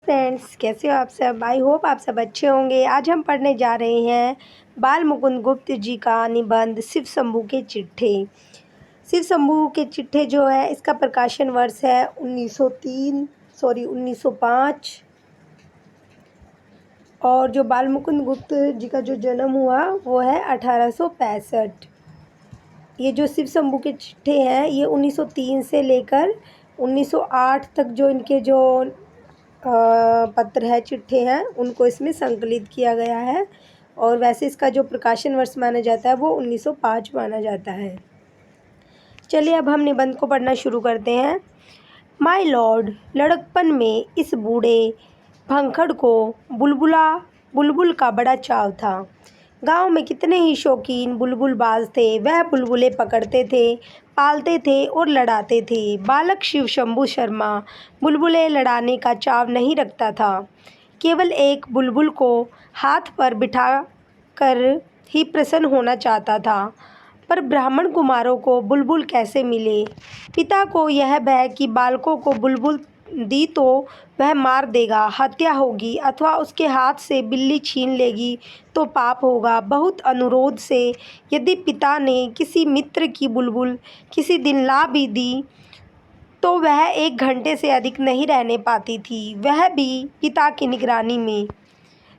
Friends, कैसे हो आप सब। आई होप आप सब अच्छे होंगे। आज हम पढ़ने जा रहे हैं बाल मुकुंद गुप्त जी का निबंध शिव शंभू के चिट्ठे। शिव शंभू के चिट्ठे जो है इसका प्रकाशन वर्ष है 1905 और जो बाल मुकुंद गुप्त जी का जो जन्म हुआ वो है 1865। ये जो शिव शंभू के चिट्ठे हैं ये 1903 से लेकर 1908 तक जो इनके जो पत्र है, चिट्ठे हैं, उनको इसमें संकलित किया गया है। और वैसे इसका जो प्रकाशन वर्ष माना जाता है वो 1905 माना जाता है। चलिए अब हम निबंध को पढ़ना शुरू करते हैं। माय लॉर्ड, लड़कपन में इस बूढ़े भंखड़ को बुलबुल का बड़ा चाव था। गांव में कितने ही शौकीन बुलबुलबाज थे। वह बुलबुलें पकड़ते थे, पालते थे और लड़ाते थे। बालक शिव शंभू शर्मा बुलबुलें लड़ाने का चाव नहीं रखता था। केवल एक बुलबुल को हाथ पर बिठा कर ही प्रसन्न होना चाहता था। पर ब्राह्मण कुमारों को बुलबुल कैसे मिले? पिता को यह भय कि बालकों को बुलबुल दी तो वह मार देगा, हत्या होगी, अथवा उसके हाथ से बिल्ली छीन लेगी तो पाप होगा। बहुत अनुरोध से यदि पिता ने किसी मित्र की बुलबुल किसी दिन ला भी दी तो वह 1 घंटे से अधिक नहीं रहने पाती थी, वह भी पिता की निगरानी में।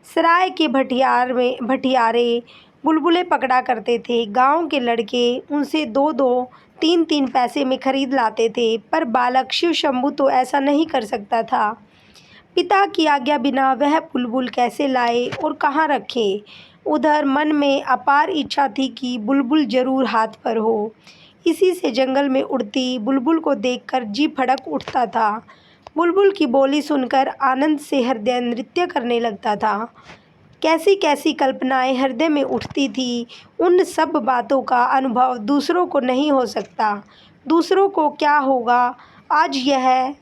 सराय के भटियारे बुलबुलें पकड़ा करते थे। गांव के लड़के उनसे 2-2, 3-3 पैसे में खरीद लाते थे, पर बालक शिव शंभू तो ऐसा नहीं कर सकता था। पिता की आज्ञा बिना वह बुलबुल कैसे लाए और कहाँ रखे? उधर मन में अपार इच्छा थी कि बुलबुल जरूर हाथ पर हो। इसी से जंगल में उड़ती बुलबुल को देखकर जी फड़क उठता था। बुलबुल की बोली सुनकर आनंद से हृदय नृत्य करने लगता था। कैसी कैसी कल्पनाएं हृदय में उठती थी। उन सब बातों का अनुभव दूसरों को नहीं हो सकता। दूसरों को क्या होगा? आज यह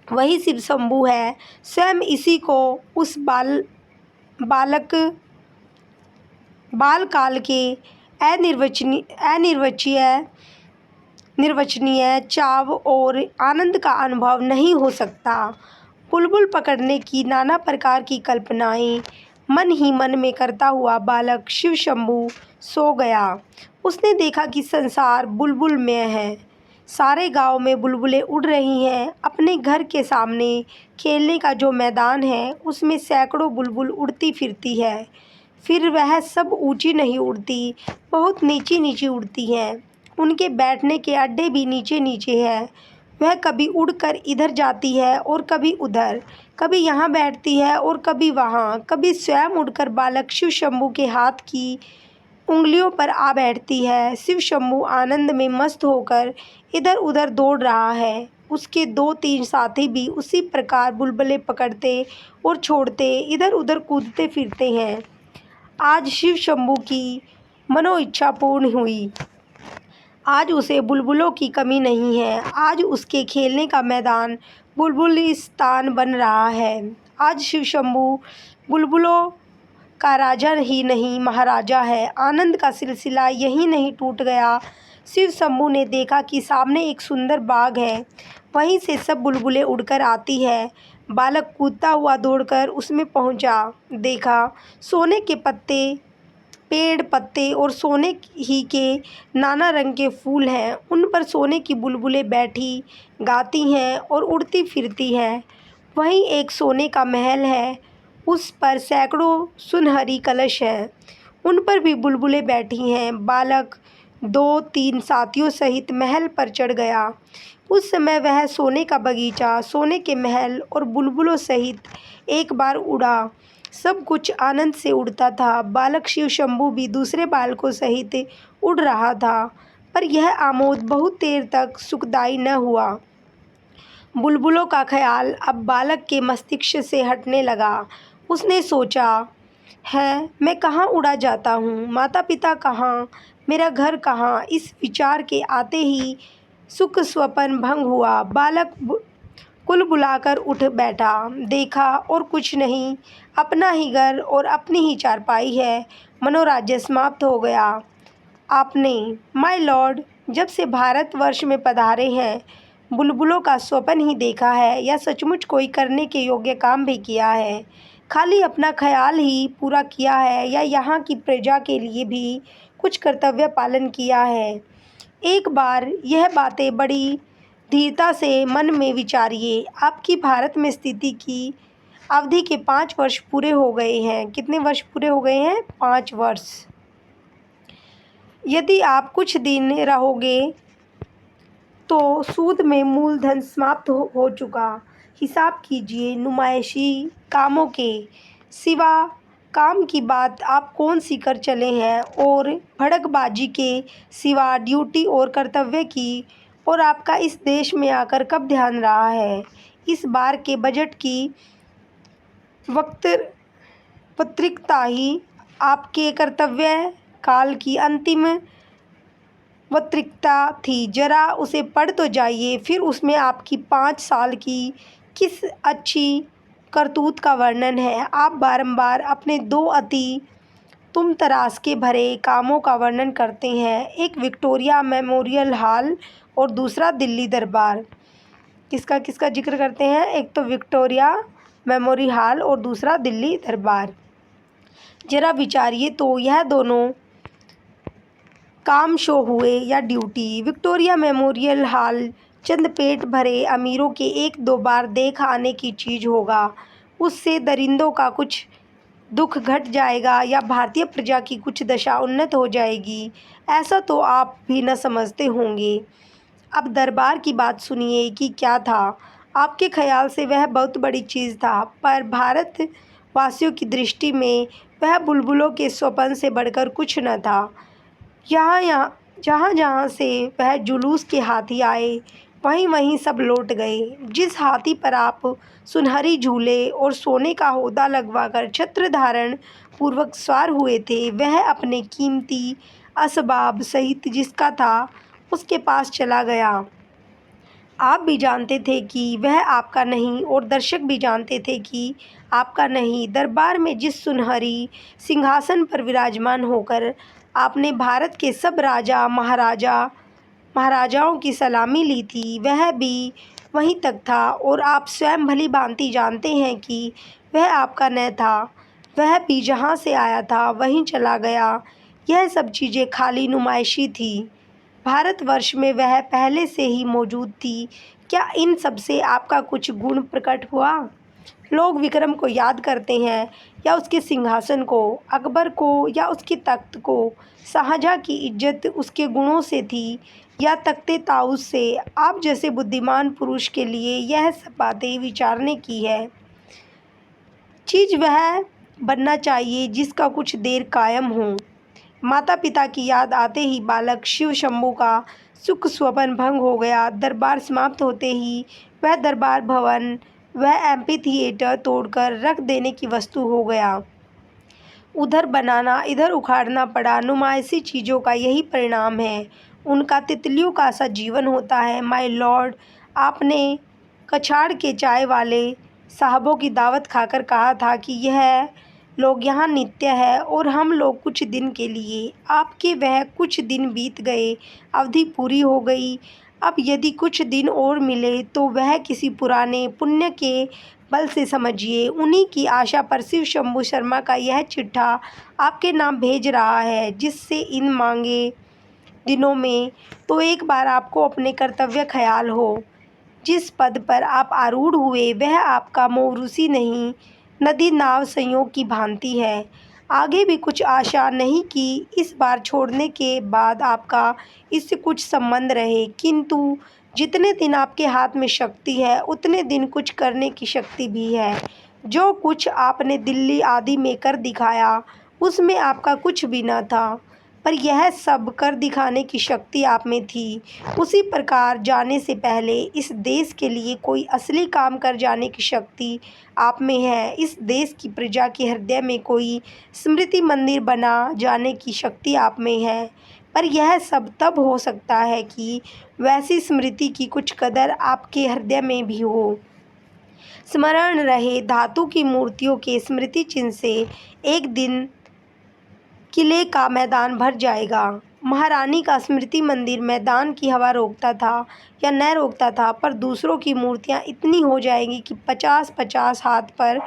वही शिव शंभू है। स्वयं इसी को उस बाल काल के निर्वचनीय चाव और आनंद का अनुभव नहीं हो सकता। बुलबुल पकड़ने की नाना प्रकार की कल्पनाएं मन ही मन में करता हुआ बालक शिव शंभू सो गया। उसने देखा कि संसार बुलबुलमय है। सारे गांव में बुलबुलें उड़ रही हैं। अपने घर के सामने खेलने का जो मैदान है उसमें सैकड़ों बुलबुल उड़ती फिरती है। फिर वह सब ऊंची नहीं उड़ती, बहुत नीची नीची उड़ती हैं। उनके बैठने के अड्डे भी नीचे नीचे हैं। वह कभी उड़कर इधर जाती है और कभी उधर, कभी यहाँ बैठती है और कभी वहाँ, कभी स्वयं उड़कर बालक शिव शंभू के हाथ की उंगलियों पर आ बैठती है। शिव शंभू आनंद में मस्त होकर इधर उधर दौड़ रहा है। उसके 2-3 साथी भी उसी प्रकार बुलबुलें पकड़ते और छोड़ते इधर उधर कूदते फिरते हैं। आज शिव शंभू की मनोइच्छा पूर्ण हुई। आज उसे बुलबुलों की कमी नहीं है। आज उसके खेलने का मैदान बुलबुलिस्तान बन रहा है। आज शिव शंभू बुलबुलों का राजा ही नहीं, महाराजा है। आनंद का सिलसिला यहीं नहीं टूट गया। शिव शंभू ने देखा कि सामने एक सुंदर बाग है, वहीं से सब बुलबुलें उड़कर आती है। बालक कूदता हुआ दौड़कर उसमें पहुंचा। देखा सोने के पेड़ पत्ते और सोने ही के नाना रंग के फूल हैं। उन पर सोने की बुलबुलें बैठी गाती हैं और उड़ती फिरती हैं। वहीं एक सोने का महल है, उस पर सैकड़ों सुनहरी कलश हैं, उन पर भी बुलबुलें बैठी हैं। बालक 2-3 साथियों सहित महल पर चढ़ गया। उस समय वह सोने का बगीचा, सोने के महल और बुलबुलों सहित एक बार उड़ा। सब कुछ आनंद से उड़ता था। बालक शिव शंभू भी दूसरे बालकों सहित उड़ रहा था, पर यह आमोद बहुत देर तक सुखदायी न हुआ। बुलबुलों का ख्याल अब बालक के मस्तिष्क से हटने लगा। उसने सोचा, है मैं कहाँ उड़ा जाता हूँ? माता पिता कहाँ? मेरा घर कहाँ? इस विचार के आते ही सुख स्वप्न भंग हुआ। बालक कुल बुलाकर उठ बैठा। देखा और कुछ नहीं, अपना ही घर और अपनी ही चारपाई है। मनोराज्य समाप्त हो गया। आपने माय लॉर्ड जब से भारतवर्ष में पधारे हैं बुलबुलों का स्वप्न ही देखा है या सचमुच कोई करने के योग्य काम भी किया है? खाली अपना ख्याल ही पूरा किया है या यहाँ की प्रजा के लिए भी कुछ कर्तव्य पालन किया है? एक बार यह बातें बड़ी धीरता से मन में विचारिए। आपकी भारत में स्थिति की अवधि के 5 वर्ष पूरे हो गए हैं। कितने वर्ष पूरे हो गए हैं? 5 वर्ष। यदि आप कुछ दिन रहोगे तो सूद में मूलधन समाप्त हो चुका। हिसाब कीजिए, नुमाइशी कामों के सिवा काम की बात आप कौन सी कर चले हैं, और भड़कबाजी के सिवा ड्यूटी और कर्तव्य की और आपका इस देश में आकर कब ध्यान रहा है? इस बार के बजट की वक्त पत्रिका ही आपके कर्तव्य काल की अंतिम पत्रिका थी। जरा उसे पढ़ तो जाइए, फिर उसमें आपकी 5 साल की किस अच्छी करतूत का वर्णन है। आप बारंबार अपने 2 अति तुम तरास के भरे कामों का वर्णन करते हैं, एक विक्टोरिया मेमोरियल हॉल और दूसरा दिल्ली दरबार। किसका किसका जिक्र करते हैं? एक तो विक्टोरिया मेमोरियल हॉल और दूसरा दिल्ली दरबार। जरा विचारिए तो यह दोनों काम शो हुए या ड्यूटी? विक्टोरिया मेमोरियल हॉल चंद पेट भरे अमीरों के 1-2 बार देख आने की चीज़ होगा। उससे दरिंदों का कुछ दुख घट जाएगा या भारतीय प्रजा की कुछ दशा उन्नत हो जाएगी, ऐसा तो आप भी न समझते होंगे। अब दरबार की बात सुनिए कि क्या था। आपके ख्याल से वह बहुत बड़ी चीज़ था, पर भारत वासियों की दृष्टि में वह बुलबुलों के स्वप्न से बढ़कर कुछ न था। जहाँ जहाँ से वह जुलूस के हाथी आए, वहीं वहीं सब लौट गए। जिस हाथी पर आप सुनहरी झूले और सोने का होदा लगवाकर छत्र धारण पूर्वक सवार हुए थे, वह अपने कीमती असबाब सहित जिसका था उसके पास चला गया। आप भी जानते थे कि वह आपका नहीं और दर्शक भी जानते थे कि आपका नहीं। दरबार में जिस सुनहरी सिंहासन पर विराजमान होकर आपने भारत के सब राजा महाराजाओं की सलामी ली थी, वह भी वहीं तक था, और आप स्वयं भली भांति जानते हैं कि वह आपका न था। वह भी जहाँ से आया था वहीं चला गया। यह सब चीज़ें खाली नुमाइशी थी। भारतवर्ष में वह पहले से ही मौजूद थी। क्या इन सब से आपका कुछ गुण प्रकट हुआ? लोग विक्रम को याद करते हैं या उसके सिंहासन को, अकबर को या उसके तख्त को। शाहजहाँ की इज्जत उसके गुणों से थी या तख्ते ताऊस से? आप जैसे बुद्धिमान पुरुष के लिए यह सब बातें विचारने की है। चीज़ वह बनना चाहिए जिसका कुछ देर कायम हो। माता पिता की याद आते ही बालक शिव शंभू का सुख स्वप्न भंग हो गया। दरबार समाप्त होते ही वह दरबार भवन, वह एम्पी थिएटर तोड़कर रख देने की वस्तु हो गया। उधर बनाना इधर उखाड़ना पड़ा। नुमाइशी चीज़ों का यही परिणाम है। उनका तितलियों का सा जीवन होता है। माय लॉर्ड, आपने कछाड़ के चाय वाले साहबों की दावत खाकर कहा था कि यह लोग यहाँ नित्य है और हम लोग कुछ दिन के लिए। आपके वह कुछ दिन बीत गए, अवधि पूरी हो गई। अब यदि कुछ दिन और मिले तो वह किसी पुराने पुण्य के बल से समझिए। उन्हीं की आशा पर शिव शंभू शर्मा का यह चिट्ठा आपके नाम भेज रहा है, जिससे इन मांगे दिनों में तो एक बार आपको अपने कर्तव्य ख्याल हो। जिस पद पर आप आरूढ़ हुए वह आपका मौरूसी नहीं, नदी नाव संयोग की भांति है। आगे भी कुछ आशा नहीं कि इस बार छोड़ने के बाद आपका इससे कुछ संबंध रहे, किंतु जितने दिन आपके हाथ में शक्ति है उतने दिन कुछ करने की शक्ति भी है। जो कुछ आपने दिल्ली आदि में कर दिखाया उसमें आपका कुछ भी न था, पर यह सब कर दिखाने की शक्ति आप में थी। उसी प्रकार जाने से पहले इस देश के लिए कोई असली काम कर जाने की शक्ति आप में है। इस देश की प्रजा के हृदय में कोई स्मृति मंदिर बना जाने की शक्ति आप में है, पर यह सब तब हो सकता है कि वैसी स्मृति की कुछ कदर आपके हृदय में भी हो। स्मरण रहे, धातु की मूर्तियों के स्मृति चिन्ह से एक दिन किले का मैदान भर जाएगा। महारानी का स्मृति मंदिर मैदान की हवा रोकता था या न रोकता था, पर दूसरों की मूर्तियाँ इतनी हो जाएंगी कि 50-50 हाथ पर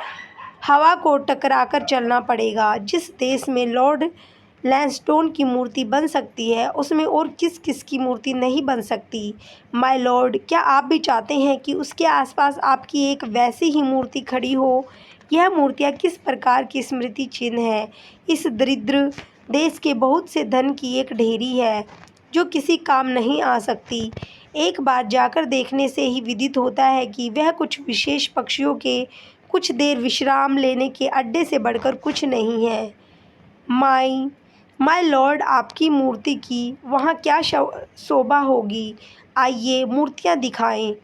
हवा को टकराकर चलना पड़ेगा। जिस देश में लॉर्ड लैंसडौन की मूर्ति बन सकती है, उसमें और किस किस की मूर्ति नहीं बन सकती। माय लॉर्ड, क्या आप भी चाहते हैं कि उसके आसपास आपकी एक वैसी ही मूर्ति खड़ी हो? यह मूर्तियाँ किस प्रकार की स्मृति चिन्ह है? इस दरिद्र देश के बहुत से धन की एक ढेरी है जो किसी काम नहीं आ सकती। एक बार जाकर देखने से ही विदित होता है कि वह कुछ विशेष पक्षियों के कुछ देर विश्राम लेने के अड्डे से बढ़कर कुछ नहीं है। माई माय लॉर्ड, आपकी मूर्ति की वहाँ क्या शोभा होगी। आइए मूर्तियाँ दिखाएं।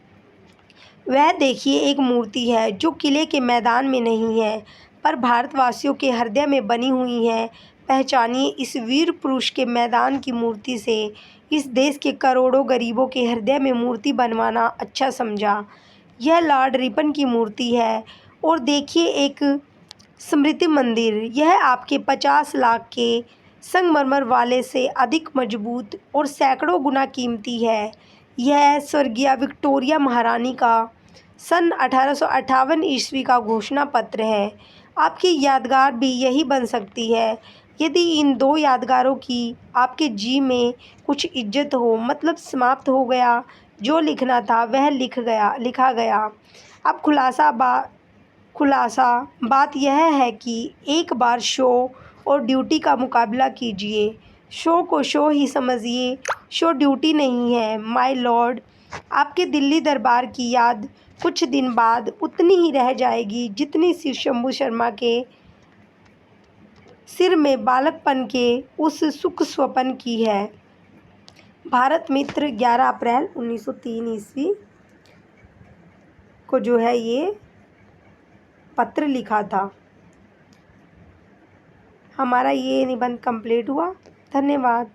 वह देखिए, एक मूर्ति है जो किले के मैदान में नहीं है, पर भारतवासियों के हृदय में बनी हुई है। पहचानिए इस वीर पुरुष के मैदान की मूर्ति से। इस देश के करोड़ों गरीबों के हृदय में मूर्ति बनवाना अच्छा समझा। यह लॉर्ड रिपन की मूर्ति है। और देखिए, एक स्मृति मंदिर। यह आपके 50 लाख के संगमरमर वाले से अधिक मजबूत और सैकड़ों गुना कीमती है। यह स्वर्गीय विक्टोरिया महारानी का सन 1858 ईस्वी का घोषणा पत्र है। आपकी यादगार भी यही बन सकती है। यदि इन दो यादगारों की आपके जी में कुछ इज्जत हो, मतलब समाप्त हो गया। जो लिखना था वह लिखा गया। अब खुलासा बात यह है कि एक बार शो और ड्यूटी का मुकाबला कीजिए। शो को शो ही समझिए, शो ड्यूटी नहीं है। माय लॉर्ड, आपके दिल्ली दरबार की याद कुछ दिन बाद उतनी ही रह जाएगी जितनी शिव शंभू शर्मा के सिर में बालकपन के उस सुख स्वप्न की है। भारत मित्र, 11 अप्रैल 1903 ईस्वी को जो है ये पत्र लिखा था। हमारा ये निबंध कंप्लीट हुआ। धन्यवाद।